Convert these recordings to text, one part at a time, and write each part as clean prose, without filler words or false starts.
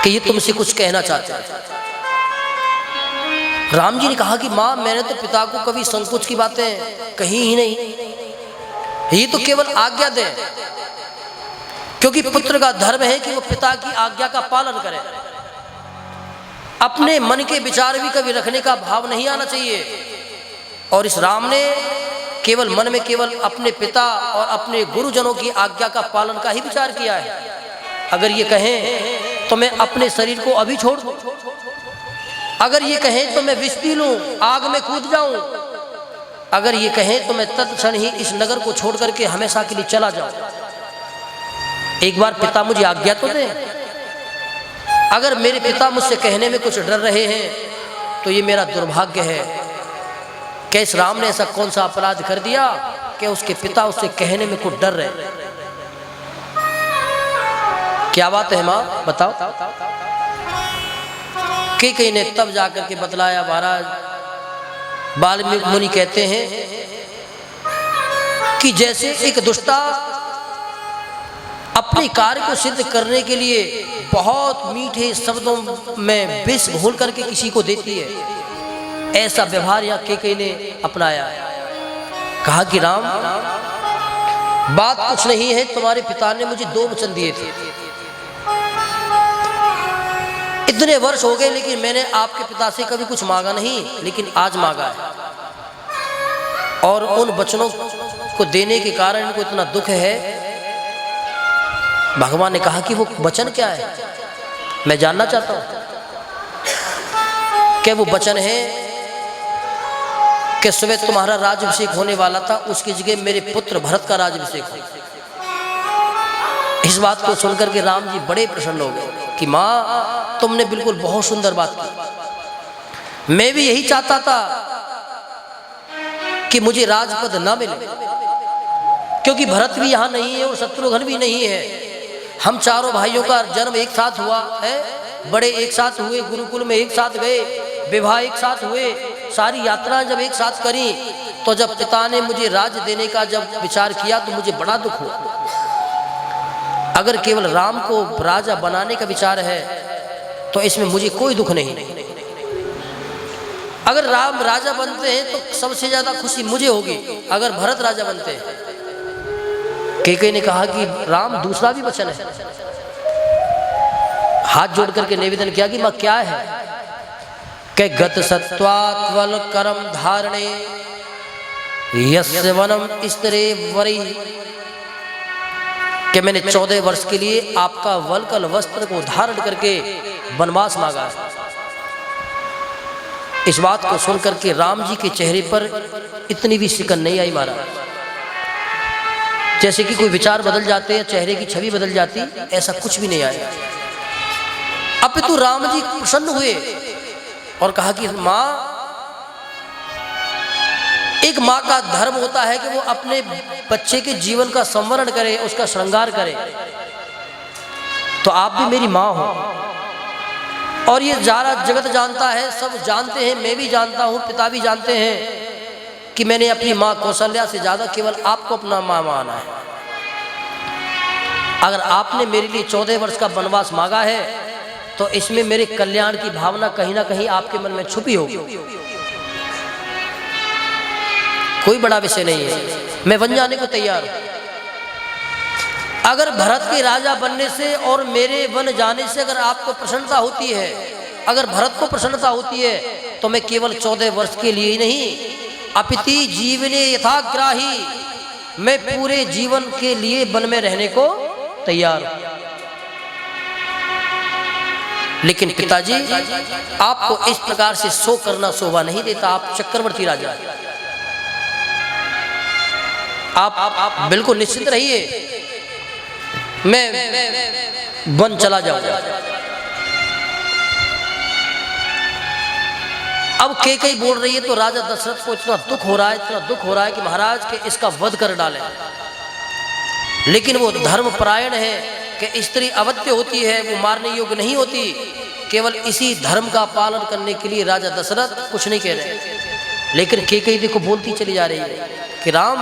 कि ये तुमसे कुछ कहना चाहते हैं। राम जी ने कहा कि माँ, मैंने तो पिता को कभी संकोच की बातें कही ही नहीं, ये तो केवल आज्ञा दे, क्योंकि पुत्र का धर्म है कि वो पिता की आज्ञा का पालन करे। अपने मन के विचार भी कभी रखने का भाव नहीं आना चाहिए। और इस राम ने केवल मन में केवल अपने पिता और अपने गुरुजनों की आज्ञा का पालन का ही विचार किया है। अगर ये कहें तो मैं अपने शरीर को अभी छोड़ दूं, अगर ये कहें तो मैं विष पी लूं, आग में कूद जाऊं, अगर ये कहें तो मैं तत्क्षण ही इस नगर को छोड़ करके हमेशा के लिए चला जाऊं। एक बार पिता मुझे आज्ञा तो दे। अगर मेरे पिता मुझसे कहने में कुछ डर रहे हैं तो ये मेरा दुर्भाग्य है कि इस राम ने ऐसा कौन सा अपराध कर दिया कि उसके पिता उससे कहने में कुछ डर रहे। क्या बात है माँ, बताओ। कई ने तब जाकर के बतलाया, महाराज वाल्मीकि मुनि कहते हैं कि जैसे एक दुष्टा अपने कार्य को सिद्ध करने के लिए बहुत मीठे शब्दों में विष घोल करके किसी को देती है, ऐसा व्यवहार यहाँ केकई ने अपनाया। कहा कि राम, बात कुछ नहीं है, तुम्हारे पिता ने मुझे 2 वचन दिए थे। इतने वर्ष हो गए लेकिन मैंने आपके पिता से कभी कुछ मांगा नहीं, लेकिन आज मांगा है। और उन वचनों को देने के कारण इनको इतना दुख है। भगवान ने कहा कि वो वचन क्या है, मैं जानना चाहता हूं। क्या वो वचन है कि सुबह तुम्हारा राज्याभिषेक होने वाला था, उसकी जगह मेरे पुत्र भरत का राज्याभिषेक हो। इस बात को सुनकर के राम जी बड़े प्रसन्न हो गए कि माँ, तुमने बिल्कुल बहुत सुंदर बात की। मैं भी यही चाहता था कि मुझे राजपद ना मिले, क्योंकि भरत भी यहाँ नहीं है और शत्रुघ्न भी नहीं है। हम चारों भाइयों का जन्म एक साथ हुआ है, बड़े एक साथ हुए, गुरुकुल में एक साथ गए, विवाह एक साथ हुए, सारी यात्राएं जब एक साथ करी, तो जब पिता ने मुझे राज्य देने का जब विचार किया तो मुझे बड़ा दुख हुआ। अगर केवल राम को राजा बनाने का विचार है तो इसमें मुझे कोई दुख नहीं। अगर राम राजा बनते हैं तो सबसे ज्यादा खुशी मुझे होगी अगर भरत राजा बनते हैं। केकई ने कहा कि राम, दूसरा भी वचन है। हाथ जोड़ करके निवेदन किया कि मां क्या है? के गत सत्वात्वल करम धारणे यस्य वनम स्त्रे वरी, कि मैंने 14 वर्ष के लिए आपका वलकल वस्त्र को धारण करके वनवास मांगा। इस बात को सुनकर के राम जी के चेहरे पर इतनी भी सिकन नहीं आई महाराज। जैसे कि कोई विचार बदल जाते हैं, चेहरे की छवि बदल जाती, ऐसा कुछ भी नहीं आया। अपितु राम जी प्रसन्न हुए और कहा कि माँ, एक माँ का धर्म होता है कि वो अपने बच्चे के जीवन का संवरण करे, उसका श्रृंगार करे। तो आप भी मेरी माँ हो और ये सारा जगत जानता है, सब जानते हैं, मैं भी जानता हूँ, पिता भी जानते हैं कि मैंने अपनी माँ कौशल्या से ज्यादा केवल आपको अपना माँ माना है। अगर आपने मेरे लिए 14 वर्ष का वनवास मांगा है तो इसमें मेरे कल्याण की भावना कहीं ना कहीं आपके मन में छुपी होगी। कोई बड़ा विषय नहीं है, मैं वन जाने को तैयार हूं। अगर भरत के राजा बनने से और मेरे वन जाने से अगर आपको प्रसन्नता होती है, अगर भरत को प्रसन्नता होती है, तो मैं केवल 14 वर्ष के लिए ही नहीं, अपिति जीवने यथाग्राही, मैं पूरे जीवन के लिए वन में रहने को तैयार हूं। लेकिन पिताजी, आपको इस प्रकार से शोक करना शोभा नहीं देता। आप चक्रवर्ती राजा हैं, आप बिल्कुल निश्चित रहिए, मैं वन चला जाऊंगा। अब केकई बोल रही है तो राजा दशरथ को इतना दुख हो रहा है, इतना दुख हो रहा है कि महाराज के इसका वध कर डालें। लेकिन वो धर्मपरायण है कि स्त्री अवध्य होती है, वो मारने योग्य नहीं होती। केवल इसी धर्म का पालन करने के लिए राजा दशरथ कुछ नहीं कह रहे। लेकिन केकई देखो बोलती चली जा रही है कि राम,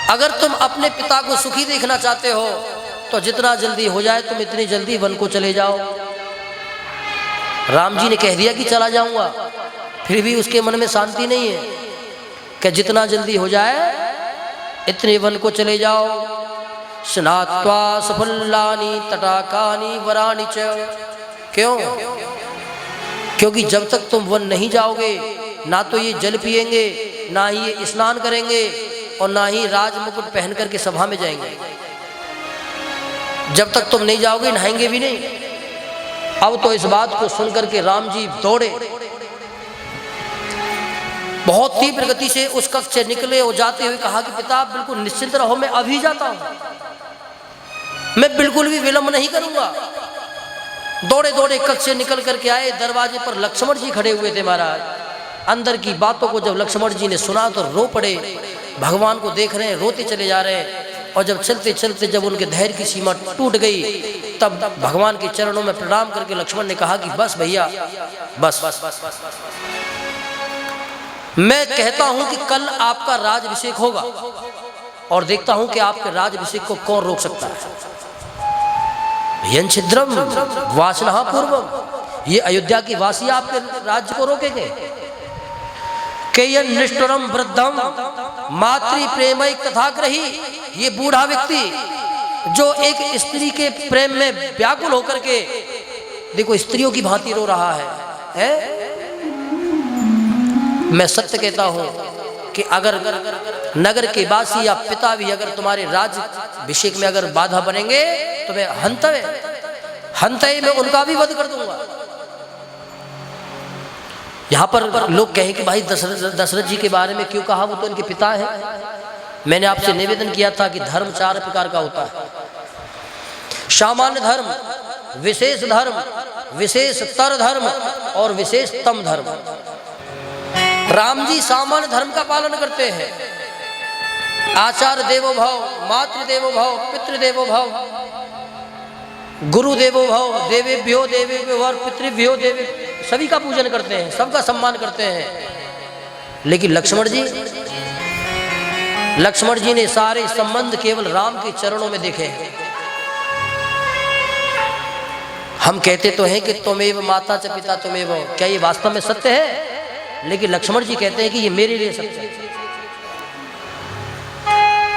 अगर तुम अपने पिता को सुखी देखना चाहते हो तो जितना जल्दी हो जाए तुम इतनी जल्दी वन को चले जाओ। राम जी ने कह दिया कि चला जाऊंगा, फिर भी उसके मन में शांति नहीं है कि जितना जल्दी हो जाए इतने वन को चले जाओ। स्नात्वा सफलानि तटाकानि वराणि च। क्यों? क्योंकि जब तक तुम वन नहीं जाओगे, ना तो ये जल पिएंगे, ना ही ये स्नान करेंगे, और ना ही राजमुकुट पहन करके सभा में जाएंगे। जब तक तुम नहीं जाओगे नहाएंगे भी नहीं। अब तो इस बात को सुनकर के राम जी दौड़े, बहुत तीव्र गति से उस कक्ष से निकले और जाते हुए कहा कि पिता आप बिल्कुल निश्चिंत रहो, मैं अभी जाता हूं, मैं बिल्कुल भी विलंब नहीं करूंगा। दौड़े दौड़े कक्ष से निकल करके आए, दरवाजे पर लक्ष्मण जी खड़े हुए थे महाराज। अंदर की बातों को जब लक्ष्मण जी ने सुना तो रो पड़े, भगवान को देख रहे हैं, रोते चले जा रहे हैं। और जब चलते चलते जब उनके धैर्य की सीमा टूट गई, तब भगवान के चरणों में प्रणाम करके लक्ष्मण ने कहा कि बस भैया बस, मैं कहता हूं कि कल आपका राजाभिषेक होगा और देखता हूं कि आपके राजाभिषेक को कौन रोक सकता है। यंछिद्रम वासना पूर्वम, ये अयोध्या की वासी आपके राज्य को रोकेंगे। केयन निष्ठुरम वृद्धम मातृ प्रेमैक तथाग्रही, ये बूढ़ा व्यक्ति जो एक स्त्री के प्रेम में व्याकुल होकर के देखो स्त्रियों की भांति रो रहा है? मैं सत्य कहता हूं कि अगर नगर के वासी या पिता भी अगर तुम्हारे राज्याभिषेक में अगर बाधा बनेंगे तो मैं हंतये में उनका भी वध कर दूंगा। यहां पर लोग कहें कि भाई दशरथ जी के बारे में क्यों कहा, वो तो इनके पिता हैं। मैंने आपसे निवेदन किया था कि धर्म 4 प्रकार का होता है। सामान्य धर्म, विशेष धर्म, विशेषतर धर्म और विशेषतम धर्म। राम जी सामान्य धर्म का पालन करते हैं। आचार्य देवो भव, मातृ देवो भव, पितृ देवो भव, गुरु देवो भव, देवेभ्यो देवेभ्यो और पितृभ्यो देवे, सभी का पूजन करते हैं, सबका सम्मान करते हैं। लेकिन लक्ष्मण जी ने सारे संबंध केवल राम के चरणों में देखे हैं। हम कहते तो हैं कि त्वमेव माता च पिता त्वमेव, क्या ये वास्तव में सत्य है? लेकिन लक्ष्मण जी कहते हैं कि ये मेरे लिए सत्य है।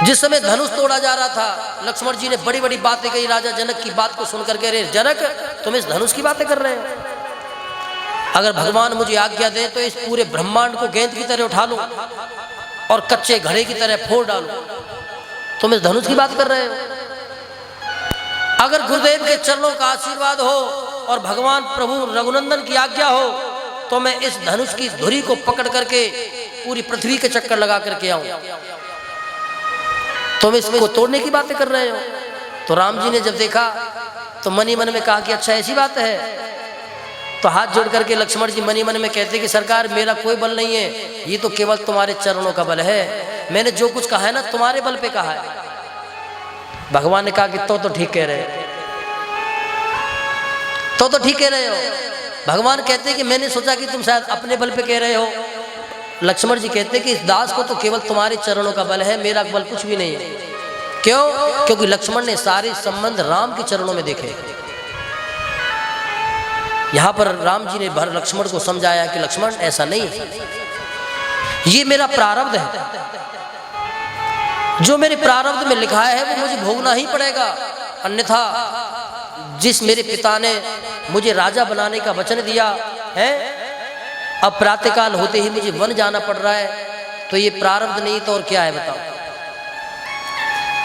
जिस समय धनुष तोड़ा जा रहा था, लक्ष्मण जी ने बड़ी बड़ी बातें कही। राजा जनक की बात को सुनकर के, अरे जनक तुम इस धनुष की बातें कर रहे हो, अगर भगवान मुझे आज्ञा दे तो इस पूरे ब्रह्मांड को गेंद की तरह उठा लूं और कच्चे घड़े की तरह फोड़ डालूं, तुम इस धनुष की बात कर रहे हो। अगर गुरुदेव के चरणों का आशीर्वाद हो और भगवान प्रभु रघुनंदन की आज्ञा हो तो मैं इस धनुष की धुरी को पकड़ करके पूरी पृथ्वी के चक्कर लगा करके आऊं, तुम इसको तोड़ने की बातें कर रहे हो। तो राम जी ने जब देखा तो मन ही मन में कहा कि अच्छा ऐसी बात है। तो हाथ जोड़ करके लक्ष्मण जी मन ही मन में कहते कि सरकार मेरा कोई बल नहीं है, ये तो केवल तुम्हारे चरणों का बल है। मैंने जो कुछ कहा है ना तुम्हारे बल पे कहा है। भगवान ने कहा कि तो ठीक कह रहे हो, तो ठीक कह रहे हो। भगवान कहते कि मैंने सोचा कि तुम शायद अपने बल पे कह रहे हो। लक्ष्मण जी कहते कि इस दास को तो केवल तुम्हारे चरणों का बल है, मेरा बल कुछ भी नहीं है। क्यों? क्योंकि लक्ष्मण ने सारे संबंध राम के चरणों में देखे। यहां पर राम जी ने लक्ष्मण को समझाया कि लक्ष्मण ऐसा नहीं है, ये मेरा प्रारब्ध है, जो मेरे प्रारब्ध में लिखा है वो मुझे भोगना ही पड़ेगा। अन्यथा जिस मेरे पिता ने मुझे राजा बनाने का वचन दिया है, अब प्रातःकाल होते ही मुझे वन जाना पड़ रहा है, तो ये प्रारब्ध नहीं तो और क्या है बताओ।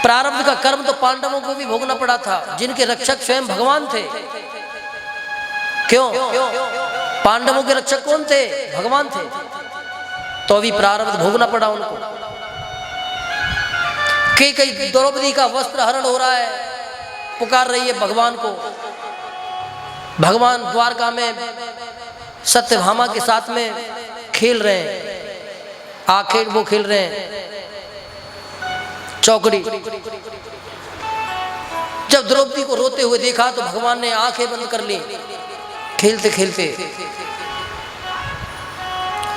प्रारब्ध का कर्म तो पांडवों को भी भोगना पड़ा था, जिनके रक्षक स्वयं भगवान थे। क्यों? पांडवों के रक्षक कौन थे? भगवान थे, तो भी प्रारब्ध भोगना पड़ा उनको। कई द्रौपदी का वस्त्र हरण हो रहा है, पुकार रही है भगवान को। भगवान द्वारका में सत्यभामा के साथ में खेल रहे हैं, आखिर वो खेल रहे हैं चौकड़ी। जब द्रौपदी को रोते हुए देखा तो भगवान ने आंखें बंद कर ली। खेलते खेलते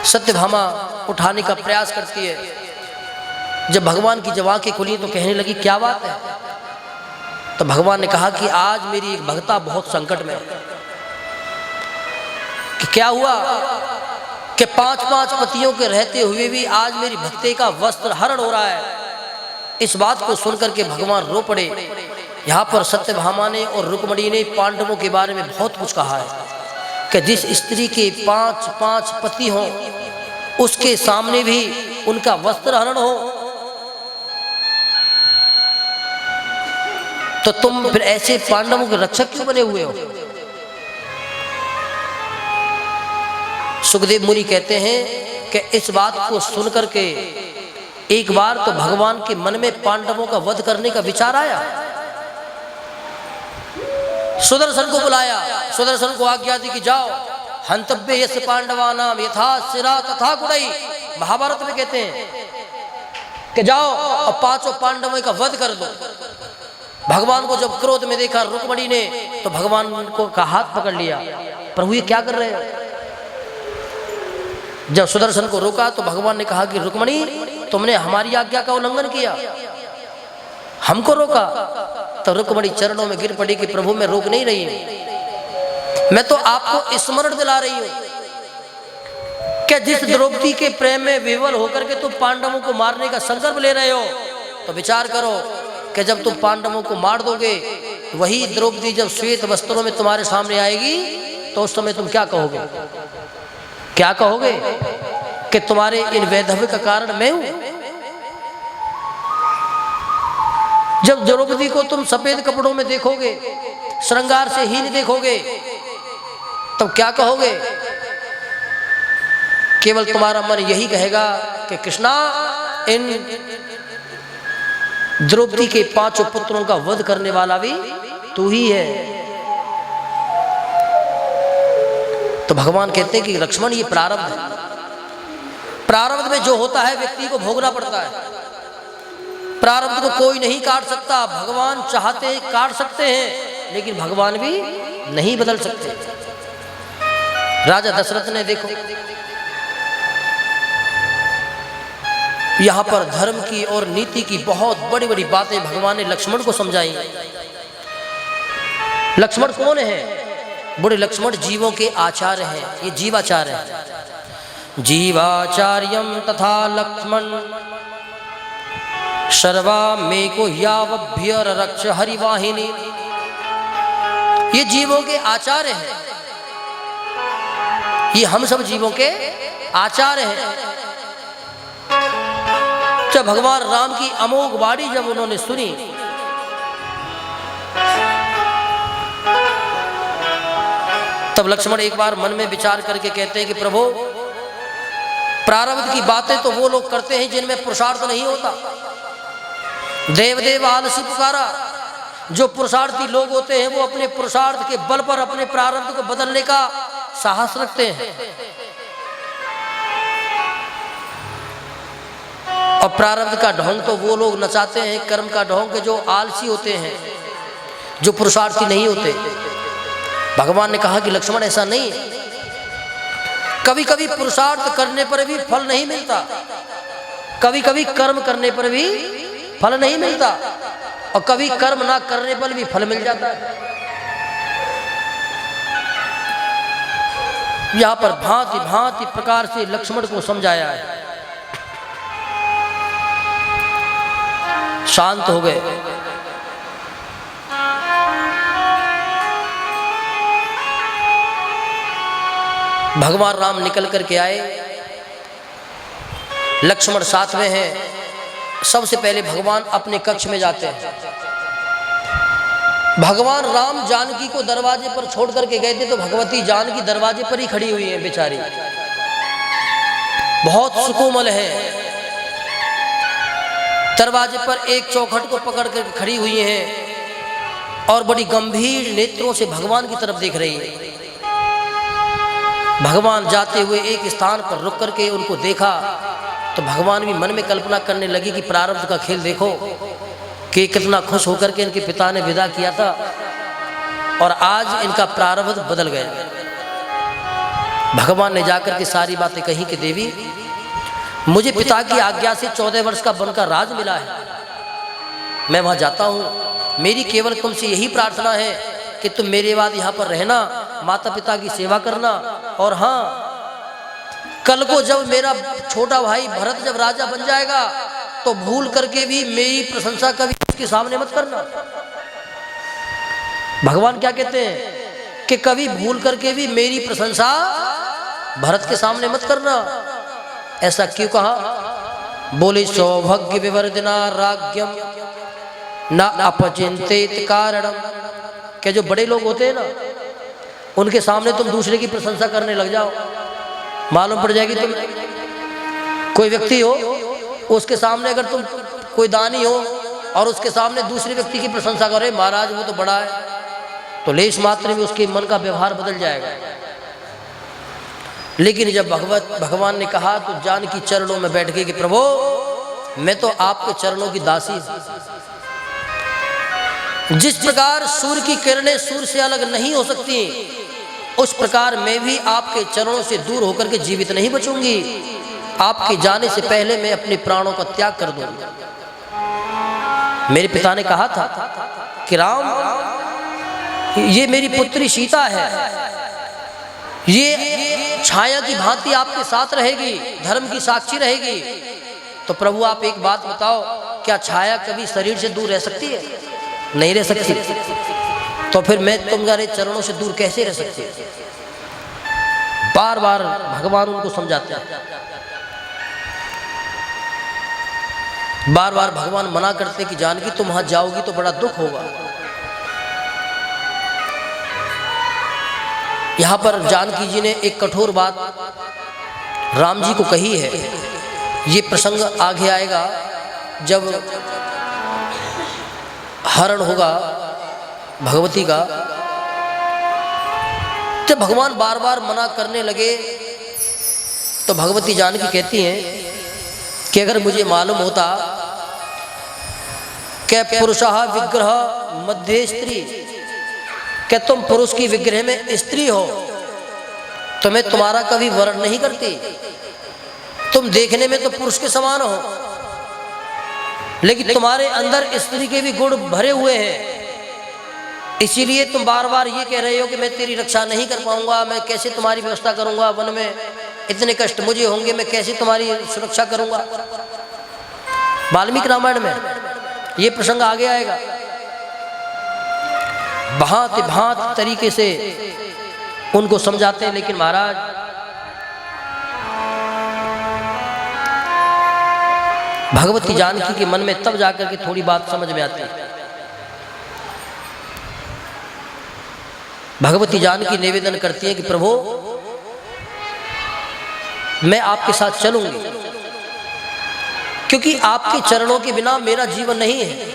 सत्यभामा उठाने का प्रयास करती है। जब भगवान की जब आंखें खुली तो कहने लगी क्या बात है? तो भगवान ने कहा कि आज मेरी एक भक्ता बहुत संकट में है, कि क्या हुआ कि 5-5 पतियों के रहते हुए भी आज मेरी भक्ति का वस्त्र हरण हो रहा है। इस बात को सुनकर के भगवान रो पड़े। यहाँ पर सत्यभामा ने और रुक्मिणी ने पांडवों के बारे में बहुत कुछ कहा है कि जिस स्त्री के 5-5 पति हों उसके सामने भी उनका वस्त्र हरण हो तो तुम फिर ऐसे पांडवों के रक्षक क्यों बने हुए हो। सुखदेव मुनि कहते हैं कि इस बात को सुनकर के एक बार तो भगवान के मन में पांडवों का वध करने का विचार आया। सुदर्शन को बुलाया, सुदर्शन को आज्ञा दी कि जाओ हंतव्य यस्य पांडवानाम यथा शिरा तथा गुड़ई। महाभारत में कहते हैं कि जाओ और 5 पांडवों का वध कर दो। भगवान को जब क्रोध में देखा रुक्मिणी ने तो भगवान को का हाथ पकड़ लिया, प्रभु ये क्या कर रहे हो। जब सुदर्शन को रोका तो भगवान ने कहा कि रुक्मिणी तुमने हमारी आज्ञा का उल्लंघन किया, हमको रोका। तो रुक्मिणी चरणों में गिर पड़ी कि प्रभु मैं रोक नहीं रही हूं, मैं तो आपको स्मरण दिला रही हूं कि जिस द्रौपदी के प्रेम में विवल होकर के तुम पांडवों को मारने का संकल्प ले रहे हो तो विचार करो कि जब तुम पांडवों को मार दोगे वही द्रौपदी जब श्वेत वस्त्रों में तुम्हारे सामने आएगी तो उस समय तुम क्या कहोगे। क्या कहोगे कि तुम्हारे इन वैधव्य का कारण मैं हूं। जब द्रौपदी को तुम सफेद कपड़ों में देखोगे, श्रृंगार से हीन देखोगे, तब क्या कहोगे। केवल तुम्हारा मन यही कहेगा कि कृष्णा इन द्रौपदी के 5 पुत्रों का वध करने वाला भी तू ही है। तो भगवान कहते हैं कि लक्ष्मण ये प्रारब्ध है, प्रारब्ध में जो होता है व्यक्ति को भोगना पड़ता है। प्रारब्ध को कोई नहीं काट सकता, भगवान चाहते हैं काट सकते हैं लेकिन भगवान भी नहीं बदल सकते। राजा दशरथ ने देखो यहां पर धर्म की और नीति की बहुत बड़ी बड़ी बातें भगवान ने लक्ष्मण को समझाई। लक्ष्मण कौन है। बड़े लक्ष्मण जीवों के आचार्य हैं, ये जीवाचार्य हैं। जीवाचार्यम तथा लक्ष्मण सर्वा में को यावभ्यर रक्ष हरिवाहिनी। ये जीवों के आचार्य हैं, ये हम सब जीवों के आचार्य हैं। जब भगवान राम की अमोघ वाणी जब उन्होंने सुनी तब लक्ष्मण एक बार मन में विचार करके कहते हैं कि प्रभु प्रारब्ध की बातें तो वो लोग करते हैं जिनमें पुरुषार्थ नहीं होता। देवदेव आलसी पुकारा। जो पुरुषार्थी लोग होते हैं वो अपने पुरुषार्थ के बल पर अपने प्रारब्ध को बदलने का साहस रखते हैं और प्रारब्ध का ढोंग तो वो लोग नचाते हैं, कर्म का ढोंग के जो आलसी होते हैं, जो पुरुषार्थी नहीं होते। भगवान ने कहा कि लक्ष्मण ऐसा नहीं है, कभी कभी पुरुषार्थ करने पर भी फल नहीं मिलता, कभी कभी कर्म करने पर भी फल नहीं मिलता और कभी कर्म ना करने पर भी फल मिल जाता है। यहां पर भांति भांति प्रकार से लक्ष्मण को समझाया है। शांत हो गए। भगवान राम निकल करके आए, लक्ष्मण साथ में हैं। सबसे पहले भगवान अपने कक्ष में जाते हैं। भगवान राम जानकी को दरवाजे पर छोड़ करके गए थे तो भगवती जानकी दरवाजे पर ही खड़ी हुई है बेचारी, बहुत सुकोमल है। दरवाजे पर एक चौखट को पकड़ कर खड़ी हुई हैं और बड़ी गंभीर नेत्रों से भगवान की तरफ देख रही है। भगवान जाते हुए एक स्थान पर रुक करके उनको देखा तो भगवान भी मन में कल्पना करने लगी कि प्रारब्ध का खेल देखो कि कितना खुश होकर के इनके पिता ने विदा किया था और आज इनका प्रारब्ध बदल गया। भगवान ने जाकर के सारी बातें कही कि देवी मुझे पिता की आज्ञा से 14 वर्ष का वन का राज मिला है, मैं वहां जाता हूं। मेरी केवल तुमसे यही प्रार्थना है कि तुम मेरे बाद यहाँ पर रहना, माता पिता की सेवा करना और हाँ, कल को जब मेरा छोटा भाई भरत जब राजा बन जाएगा तो भूल करके भी मेरी प्रशंसा कभी उसके सामने मत करना। भगवान क्या कहते हैं कि कभी भूल करके भी मेरी प्रशंसा भरत के सामने मत करना। ऐसा क्यों कहा? बोले सौभाग्य विवर्धना राज्ञम न अपचिंतित कारणम। क्या जो बड़े लोग होते हैं ना, उनके सामने तुम दूसरे की प्रशंसा करने लग जाओ, मालूम पड़ जाएगी तुम कोई व्यक्ति हो, उसके सामने अगर तुम कोई दानी हो और उसके सामने दूसरे व्यक्ति की प्रशंसा करे, महाराज वो तो बड़ा है, तो लेश मात्र में उसके मन का व्यवहार बदल जाएगा। लेकिन जब भगवान ने कहा तो जानकी चरणों में बैठ गई कि प्रभु मैं तो आपके चरणों की दासी हूं। जिस प्रकार सूर्य की किरणें सूर्य से अलग नहीं हो सकती, उस प्रकार मैं भी आपके चरणों से दूर होकर के जीवित नहीं बचूंगी। आपके जाने से पहले मैं अपने प्राणों का त्याग कर दूंगा। मेरे पिता ने कहा था कि राम, ये मेरी पुत्री सीता है, ये छाया की भांति आपके साथ रहेगी, धर्म की साक्षी रहेगी। तो प्रभु आप एक बात बताओ, क्या छाया कभी शरीर से दूर रह सकती है? नहीं रह सकती। तो फिर मैं तुम्हारे चरणों से दूर कैसे रह सकती? बार बार भगवान उनको समझाते हैं, बार बार भगवान मना करते कि जानकी तुम वहां जाओगी तो बड़ा दुख होगा। यहां पर जानकी जी ने एक कठोर बात राम जी को कही है। ये प्रसंग आगे आएगा जब हरण होगा भगवती का। जब भगवान बार बार मना करने लगे तो भगवती जानकी कहती हैं कि अगर मुझे मालूम होता कि पुरुषः विग्रह मध्य स्त्री, कि तुम पुरुष की विग्रह में स्त्री हो, तो मैं तुम्हारा कभी वर्ण नहीं करती। तुम देखने में तो पुरुष के समान हो, लेकिन तुम्हारे अंदर स्त्री के भी गुण भरे हुए हैं। इसीलिए तुम बार बार ये कह रहे हो कि मैं तेरी रक्षा नहीं कर पाऊंगा, मैं कैसे तुम्हारी व्यवस्था करूंगा, वन में इतने कष्ट मुझे होंगे, मैं कैसे तुम्हारी सुरक्षा करूंगा। वाल्मीकि रामायण में ये प्रसंग आगे आएगा। भांति भांति तरीके से उनको समझाते हैं, लेकिन महाराज भगवती जानकी के मन में तब जाकर के थोड़ी बात समझ में आती है। भगवती जानकी निवेदन करती है कि प्रभु मैं आपके साथ चलूंगी, क्योंकि आपके चरणों के बिना मेरा जीवन नहीं है।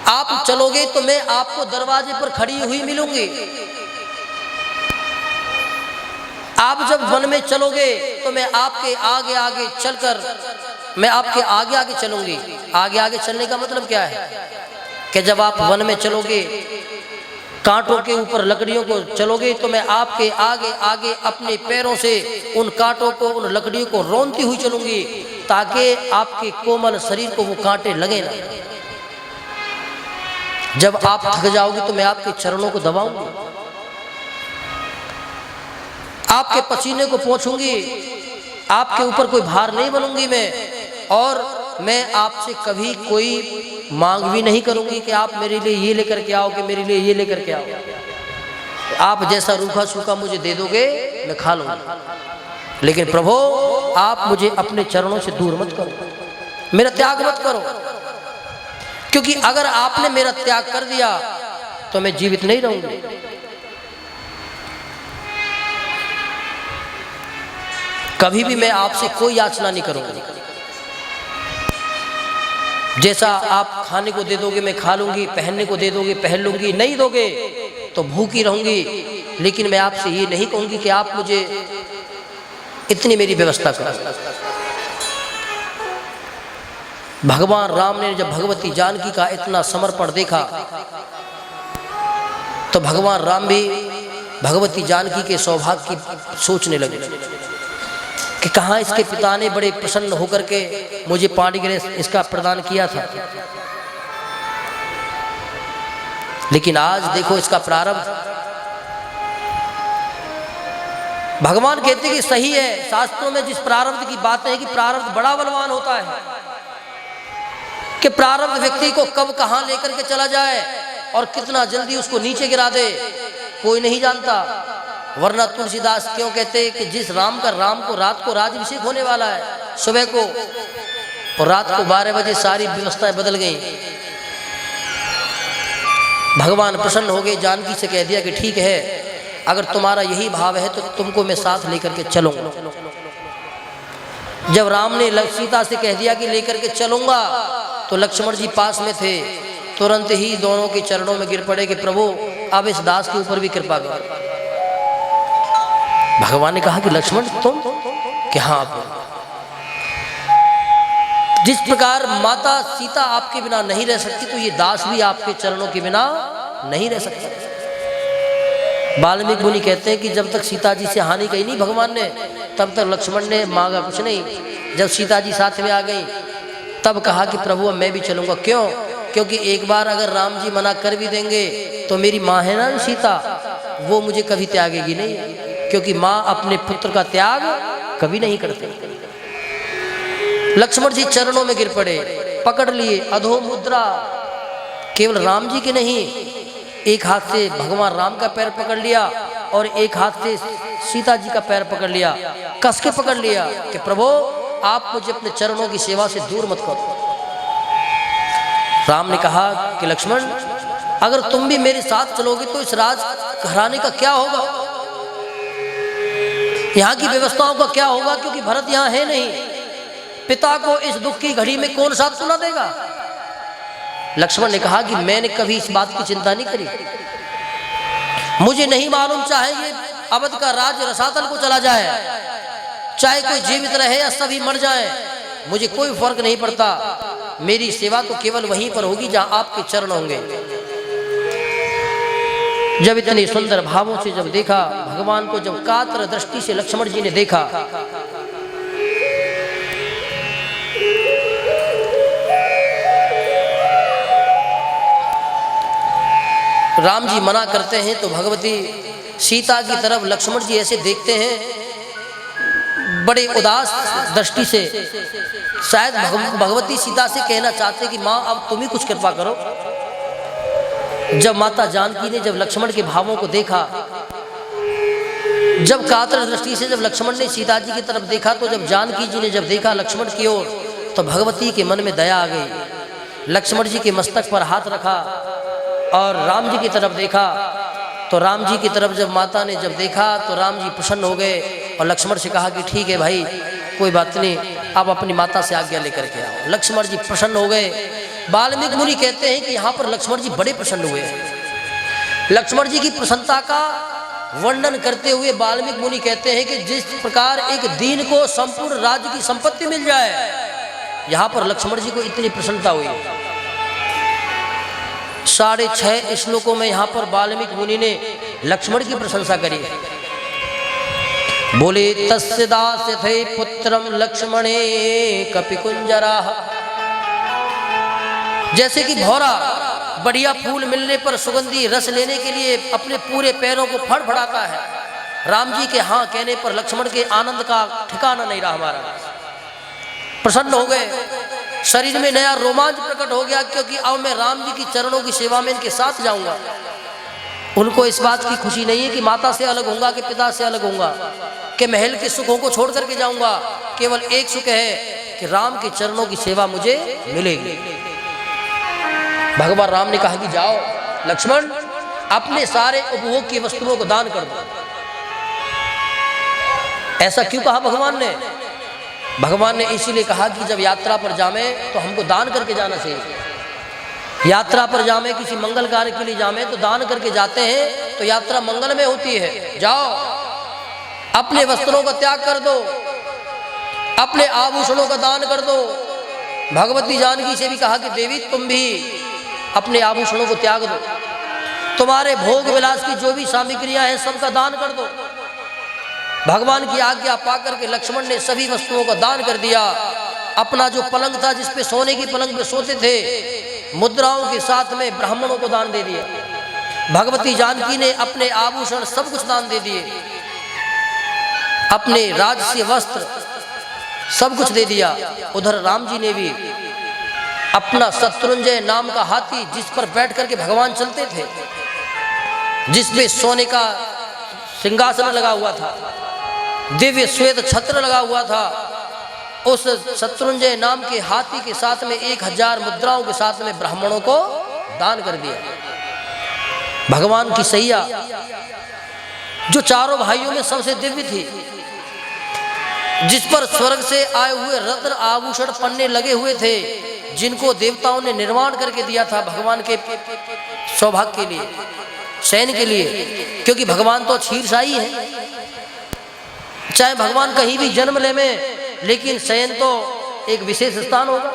आप चलोगे तो मैं आपको दरवाजे पर खड़ी हुई मिलूंगी। आप जब वन में चलोगे तो मैं आपके आगे आगे चलकर, मैं आपके आगे आगे चलूंगी। आगे आगे चलने का मतलब क्या है कि जब आप वन में चलोगे, कांटों के ऊपर लकड़ियों को चलोगे, तो मैं आपके आगे आगे अपने पैरों से उन कांटों को, उन लकड़ियों को रोनती हुई चलूंगी, ताकि आपके कोमल शरीर को वो कांटे लगे ना। जब आप थक जाओगे तो मैं आपके चरणों को दबाऊंगी, आपके पसीने को पोंछूंगी, आपके ऊपर कोई भार नहीं बनूंगी मैं, और मैं आपसे कभी कोई मांग भी नहीं करूंगी कि आप मेरे लिए ये लेकर के आओ, कि मेरे लिए ये लेकर के आओ। आप जैसा रूखा सूखा मुझे दे दोगे मैं खा लूंगा, लेकिन प्रभु आप मुझे अपने चरणों से दूर मत करो, मेरा त्याग मत करो, क्योंकि अगर आपने मेरा त्याग कर दिया तो मैं जीवित नहीं रहूंगी। कभी भी मैं आपसे कोई याचना नहीं करूंगी। जैसा आप खाने को दे दोगे मैं खा लूंगी, पहनने को दे दोगे पहन लूंगी, नहीं दोगे तो भूखी रहूंगी, लेकिन मैं आपसे ये नहीं कहूंगी कि आप मुझे इतनी मेरी व्यवस्था करो। भगवान राम ने जब भगवती जानकी का इतना समर्पण देखा तो भगवान राम भी भगवती जानकी के सौभाग्य की सोचने लगे कि कहाँ इसके पिता ने बड़े प्रसन्न होकर के मुझे पाणिग्रह इसका प्रदान किया था, लेकिन आज देखो इसका प्रारंभ। भगवान कहते कि सही है, शास्त्रों में जिस प्रारब्ध की बात है कि प्रारब्ध बड़ा बलवान होता है, कि प्रारब्ध व्यक्ति को कब कहां लेकर के चला जाए और कितना जल्दी उसको नीचे गिरा दे, कोई नहीं जानता। वरना तुलसीदास क्यों कहते हैं कि जिस राम को रात को राज्याभिषेक होने वाला है सुबह को, और रात को 12 बजे सारी व्यवस्थाएं बदल गई। भगवान प्रसन्न हो गए, जानकी से कह दिया कि ठीक है, अगर तुम्हारा यही भाव है तो तुमको मैं साथ लेकर के चलूंगा। जब राम ने सीता से कह दिया कि लेकर के चलूंगा, तो लक्ष्मण जी पास में थे, तुरंत ही दोनों के चरणों में गिर पड़े कि प्रभु अब इस दास के ऊपर भी कृपा करो। भगवान ने कहा कि लक्ष्मण तुम, कि हाँ, जिस प्रकार माता सीता आपके बिना नहीं रह सकती, तो ये दास भी आपके चरणों के बिना नहीं रह सकता। वाल्मीकि मुनि कहते हैं कि जब तक सीता जी से हानि कही नहीं भगवान ने, तब तक लक्ष्मण ने मांगा कुछ नहीं। जब सीता जी साथ में आ गई, तब कहा कि प्रभु अब मैं भी चलूंगा। क्यों? क्योंकि एक बार अगर राम जी मना कर भी देंगे तो मेरी माँ है ना सीता, वो मुझे कभी त्यागेगी नहीं, क्योंकि माँ अपने पुत्र का त्याग कभी नहीं करते। लक्ष्मण जी चरणों में गिर पड़े, पकड़ लिए, अधो मुद्रा। केवल राम जी के नहीं, एक हाथ से भगवान राम का पैर पकड़ लिया और एक हाथ से सीता जी का पैर पकड़ लिया, कस के पकड़ लिया कि प्रभु आप मुझे अपने चरणों की सेवा से दूर मत करो। राम ने कहा कि लक्ष्मण, अगर तुम भी मेरे साथ चलोगे तो इस राज घराने का क्या होगा, यहाँ की व्यवस्थाओं का क्या होगा, क्योंकि भरत यहाँ है नहीं। पिता को इस दुख की घड़ी में कौन साथ सुना देगा? लक्ष्मण ने कहा कि मैंने कभी इस बात की चिंता नहीं करी, मुझे नहीं मालूम, चाहे ये अवध का राज रसातल को चला जाए, चाहे कोई जीवित रहे या सभी मर जाए, मुझे कोई फर्क नहीं पड़ता। मेरी सेवा तो केवल वहीं पर होगी जहां आपके चरण होंगे। जब इतने सुंदर भावों से जब देखा भगवान को, जब कातर दृष्टि से लक्ष्मण जी ने देखा, राम जी मना करते हैं तो भगवती सीता की तरफ लक्ष्मण जी ऐसे देखते हैं बड़े उदास दृष्टि से। शायद भगवती सीता से कहना चाहते कि माँ अब तुम ही कुछ कृपा करो। जब माता जानकी ने जब लक्ष्मण के भावों को देखा, जब कातर दृष्टि से जब लक्ष्मण ने सीता जी की तरफ देखा, तो जब जानकी जी ने जब देखा लक्ष्मण की ओर, तो भगवती के मन में दया आ गई। लक्ष्मण जी के मस्तक पर हाथ रखा और राम जी की तरफ देखा, तो राम जी की तरफ जब माता ने जब देखा तो राम जी प्रसन्न हो गए और लक्ष्मण से कहा कि ठीक है भाई, कोई बात नहीं, आप अपनी माता से आज्ञा लेकर के आओ। लक्ष्मण जी प्रसन्न हो गए। वाल्मीकि मुनि कहते हैं कि यहाँ पर लक्ष्मण जी बड़े प्रसन्न हुए। लक्ष्मण जी की प्रसन्नता का वर्णन करते हुए वाल्मीकि मुनि कहते हैं कि जिस प्रकार एक दीन को संपूर्ण राज्य की संपत्ति मिल जाए, यहाँ पर लक्ष्मण जी को इतनी प्रसन्नता हुई। 6.5 श्लोकों में यहाँ पर वाल्मीकि मुनि ने लक्ष्मण की प्रशंसा करी। बोले तस्य दास्यथे पुत्रम लक्ष्मणे कपिकुंजरा। जैसे कि भौरा बढ़िया फूल मिलने पर सुगंधी रस लेने के लिए अपने पूरे पैरों को फड़फड़ाता है, राम जी के हाँ कहने पर लक्ष्मण के आनंद का ठिकाना नहीं रहा। हमारा प्रसन्न हो गए, शरीर में नया रोमांच प्रकट हो गया, क्योंकि अब मैं राम जी की चरणों की सेवा में इनके साथ जाऊंगा। उनको इस बात की खुशी नहीं है कि माता से अलग होऊंगा, कि पिता से अलग होऊंगा, कि महल के सुखों को छोड़ करके जाऊंगा। केवल एक सुख है कि राम के चरणों की सेवा मुझे मिलेगी। भगवान राम ने कहा कि जाओ लक्ष्मण, अपने सारे उपभोग की वस्तुओं को दान कर दो। ऐसा क्यों कहा भगवान ने? भगवान ने इसीलिए कहा कि जब यात्रा पर जामे तो हमको दान करके जाना चाहिए। यात्रा पर जामे, किसी मंगल कार्य के लिए जामे तो दान करके जाते हैं तो यात्रा मंगल में होती है। जाओ, अपने वस्त्रों का त्याग कर दो, अपने आभूषणों का दान कर दो। भगवती जानकी से भी कहा कि देवी तुम भी अपने आभूषणों को त्याग दो, तुम्हारे भोग विलास की जो भी सामग्रियां हैं सबका दान कर दो। भगवान की आज्ञा पाकर के लक्ष्मण ने सभी वस्तुओं का दान कर दिया। अपना जो पलंग था, जिसपे सोने की पलंग पे सोते थे, मुद्राओं के साथ में ब्राह्मणों को दान दे दिया। भगवती जानकी ने अपने आभूषण सब कुछ दान दे दिए। अपने राजसी वस्त्र सब कुछ दे दिया। उधर राम जी ने भी अपना शत्रुंजय नाम का हाथी, जिस पर बैठ करके भगवान चलते थे, जिसमें सोने का सिंहासन लगा हुआ था, दिव्य श्वेत छत्र लगा हुआ था, उस शत्रुंजय नाम के हाथी के साथ में 1000 मुद्राओं के साथ में ब्राह्मणों को दान कर दिया। भगवान की सैया जो चारों भाइयों में सबसे दिव्य थी, जिस पर स्वर्ग से आए हुए रत्न आभूषण पन्ने लगे हुए थे, जिनको देवताओं ने निर्माण करके दिया था भगवान के सौभाग्य के लिए, शयन के लिए, क्योंकि भगवान तो क्षीरसाई है। चाहे भगवान कहीं भी जन्म ले में, लेकिन शयन तो एक विशेष स्थान होगा।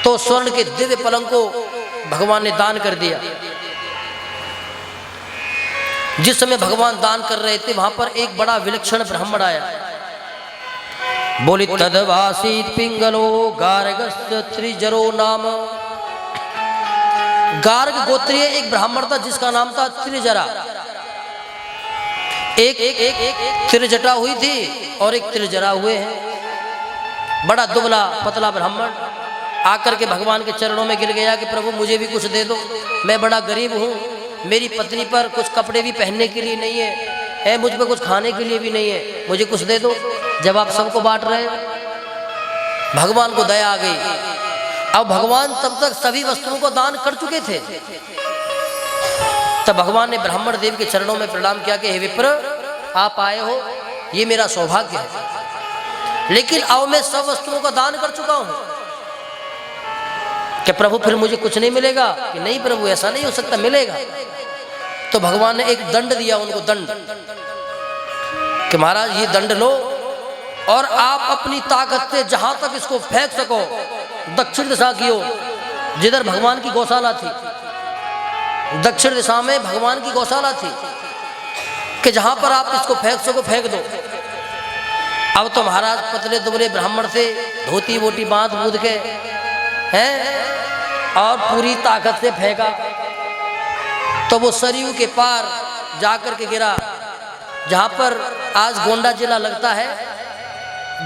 तो स्वर्ण के दिव्य पलंग को भगवान ने दान कर दिया। जिस समय भगवान दान कर रहे थे, वहां पर एक बड़ा विलक्षण ब्राह्मण आया। बोली तदवासीत पिंगलो गार्गस्य त्रिजरो नाम। गार्ग गोत्रीय एक ब्राह्मण था जिसका नाम था त्रिजरा। एक त्रिजटा हुई थी और एक त्रिजरा हुए हैं। बड़ा दुबला पतला ब्राह्मण आकर के भगवान के चरणों में गिर गया कि प्रभु मुझे भी कुछ दे दो, मैं बड़ा गरीब हूँ, मेरी पत्नी पर कुछ कपड़े भी पहनने के लिए नहीं है, मुझ पर कुछ खाने के लिए भी नहीं है, मुझे कुछ दे दो। जब आप सबको बांट रहे हैं, भगवान को दया आ गई। अब भगवान तब तक सभी वस्तुओं को दान कर चुके थे। तब भगवान ने ब्राह्मण देव के चरणों में प्रणाम किया कि हे विप्र, आप आए हो, ये मेरा सौभाग्य है, लेकिन अब मैं सब वस्तुओं का दान कर चुका हूं, क्या प्रभु फिर मुझे कुछ नहीं मिलेगा? कि नहीं प्रभु, ऐसा नहीं हो सकता, मिलेगा। तो भगवान ने एक दंड दिया उनको, दंड, कि महाराज ये दंड लो और आप अपनी ताकत से जहां तक इसको फेंक सको, दक्षिण दिशा की ओर, जिधर भगवान की गौशाला थी, दक्षिण दिशा में भगवान की गौशाला थी, कि जहां पर आप इसको फेंक सको फेंक दो। अब तो महाराज पतले दुबले ब्राह्मण से धोती वोटी बांध बूंद के हैं और पूरी ताकत से फेंका, तो वो सरयू के पार जाकर के गिरा, जहां पर आज गोंडा जिला लगता है,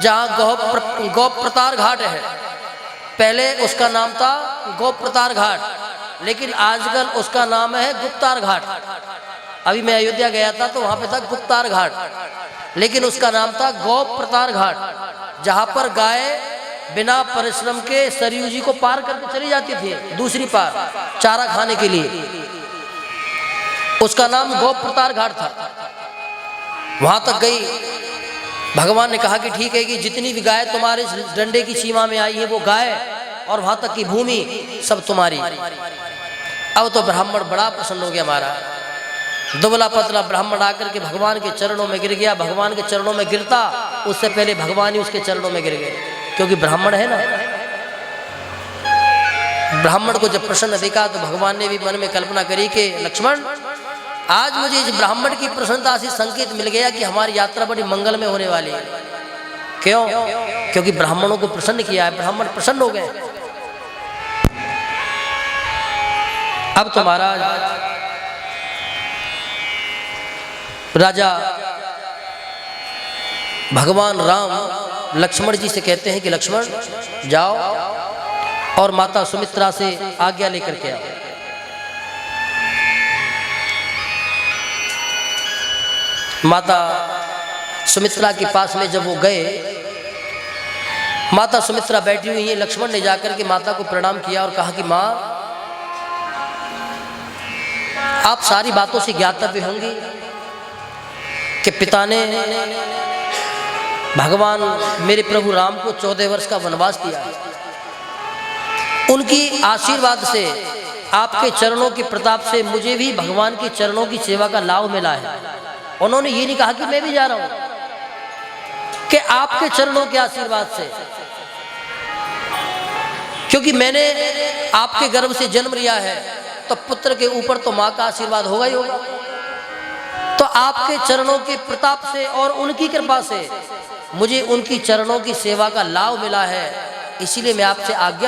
जहां गौप्रतार घाट है। पहले उसका नाम था गौप्रतार घाट, लेकिन आजकल उसका नाम है गुप्तार घाट। अभी मैं अयोध्या गया था तो वहां पे था गुप्तार घाट, लेकिन उसका नाम था गौप्रतार घाट, जहां पर गाय बिना परिश्रम के सरयू जी को पार करके चली जाती थी दूसरी पार चारा खाने के लिए। उसका नाम गौप्रतार घाट था। वहां तक गई। भगवान ने कहा कि ठीक है कि जितनी भी गाय तुम्हारे डंडे की सीमा में आई है वो गाय और वहां तक की भूमि सब तुम्हारी। अब तो ब्राह्मण बड़ा प्रसन्न हो गया। हमारा दुबला पतला ब्राह्मण आकर के भगवान के चरणों में गिर गया। भगवान के चरणों में गिरता उससे पहले भगवान ही उसके चरणों में गिर गए, क्योंकि ब्राह्मण है ना। ब्राह्मण को जब प्रसन्न देखा तो भगवान ने भी मन में कल्पना करी कि लक्ष्मण, आज मुझे इस ब्राह्मण की प्रसन्नता से संकेत मिल गया कि हमारी यात्रा बड़ी मंगल में होने वाली है। क्यों? क्योंकि ब्राह्मणों को प्रसन्न किया है, ब्राह्मण प्रसन्न हो गए। अब तो महाराज राजा भगवान राम लक्ष्मण जी से कहते हैं कि लक्ष्मण जाओ और माता सुमित्रा से आज्ञा लेकर के आओ। माता सुमित्रा के पास में जब वो गए, माता सुमित्रा बैठी हुई है। लक्ष्मण ने जाकर के माता को प्रणाम किया और कहा कि माँ, आप सारी बातों से ज्ञातव्य होंगी कि पिता ने भगवान मेरे प्रभु राम को 14 वर्ष का वनवास दिया। उनकी आशीर्वाद से, आपके चरणों के प्रताप से मुझे भी भगवान के चरणों की सेवा का लाभ मिला है। उन्होंने ये नहीं कहा कि मैं भी जा रहा हूं, कि आपके चरणों के आशीर्वाद से, क्योंकि मैंने आपके गर्भ से जन्म लिया है तो पुत्र के ऊपर तो मां का आशीर्वाद होगा ही होगा। तो आपके चरणों के प्रताप से और उनकी कृपा से मुझे उनकी चरणों की सेवा का लाभ मिला है, इसीलिए मैं आपसे आज्ञा